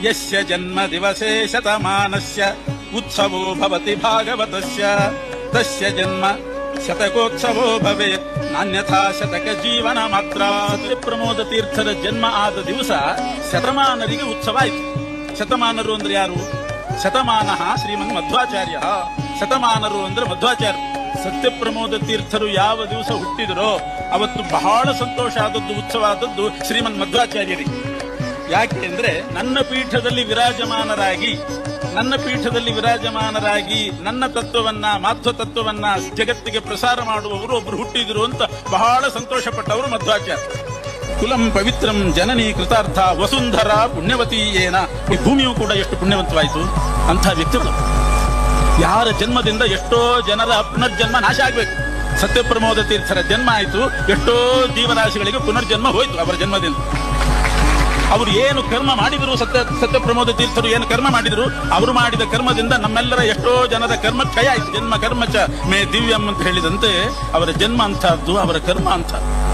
ಯಸ್ಯ ಜನ್ಮ ದಿವಸೇ ಶತಮಾನಸ್ಯ ಉತ್ಸವೋ ಭವತಿ ಭಾಗವತಸ್ಯ ತಸ್ಯ ಜನ್ಮ ಶತಕೋತ್ಸವೋ ಭವೇತ್ ನಾನ್ಯಥಾ ಶತಕ ಜೀವನ ಮಾತ್ರ. ಪ್ರಮೋದ ತೀರ್ಥರ ಜನ್ಮ ಆದ ದಿವಸ ಶತಮಾನರಿಗೆ ಉತ್ಸವ ಆಯಿತು. ಶತಮಾನರು ಅಂದ್ರೆ ಯಾರು? ಶತಮಾನ ಶ್ರೀಮನ್ ಮಧ್ವಾಚಾರ್ಯ. ಶತಮಾನರು ಅಂದ್ರೆ ಮಧ್ವಾಚಾರ್ಯ. ಸತ್ಯಪ್ರಮೋದ ತೀರ್ಥರು ಯಾವ ದಿವಸ ಹುಟ್ಟಿದರೋ ಅವತ್ತು ಬಹಳ ಸಂತೋಷ ಆದದ್ದು, ಉತ್ಸವ ಆದದ್ದು ಶ್ರೀಮನ್ ಮಧ್ವಾಚಾರ್ಯರಿಗೆ. ಯಾಕೆ ಅಂದ್ರೆ ನನ್ನ ಪೀಠದಲ್ಲಿ ವಿರಾಜಮಾನರಾಗಿ ನನ್ನ ತತ್ವವನ್ನ, ಮಾಧ್ವ ತತ್ವವನ್ನ ಜಗತ್ತಿಗೆ ಪ್ರಸಾರ ಮಾಡುವವರು ಒಬ್ರು ಹುಟ್ಟಿದ್ರು ಅಂತ ಬಹಳ ಸಂತೋಷ ಪಟ್ಟವರು ಮಧ್ವಾಚಾರ್ಯ. ಕುಲಂ ಪವಿತ್ರಂ ಜನನಿ ಕೃತಾರ್ಥ ವಸುಂಧರಾ ಪುಣ್ಯವತಿ ಏನ. ಈ ಭೂಮಿಯೂ ಕೂಡ ಎಷ್ಟು ಪುಣ್ಯವಂತವಾಯಿತು. ಅಂಥ ವ್ಯಕ್ತಿಗಳು ಯಾರ ಜನ್ಮದಿಂದ ಎಷ್ಟೋ ಜನರ ಪುನರ್ಜನ್ಮ ನಾಶ ಆಗ್ಬೇಕು. ಸತ್ಯಪ್ರಮೋದ ತೀರ್ಥರ ಜನ್ಮ ಆಯಿತು, ಎಷ್ಟೋ ಜೀವರಾಶಿಗಳಿಗೆ ಪುನರ್ಜನ್ಮ ಹೋಯ್ತು ಅವರ ಜನ್ಮದಿಂದ. ಅವರು ಏನು ಕರ್ಮ ಮಾಡಿದ್ರು, ಸತ್ಯಪ್ರಮೋದ ತೀರ್ಥರು ಏನು ಕರ್ಮ ಮಾಡಿದ್ರು, ಅವರು ಮಾಡಿದ ಕರ್ಮದಿಂದ ನಮ್ಮೆಲ್ಲರ ಎಷ್ಟೋ ಜನರ ಕರ್ಮ ಕ್ಷಯ ಆಯಿತು. ಜನ್ಮ ಕರ್ಮ ಚ ಮೇ ದಿವ್ಯಂ ಅಂತ ಹೇಳಿದಂತೆ ಅವರ ಜನ್ಮ ಅಂತಹದ್ದು, ಅವರ ಕರ್ಮ ಅಂತ.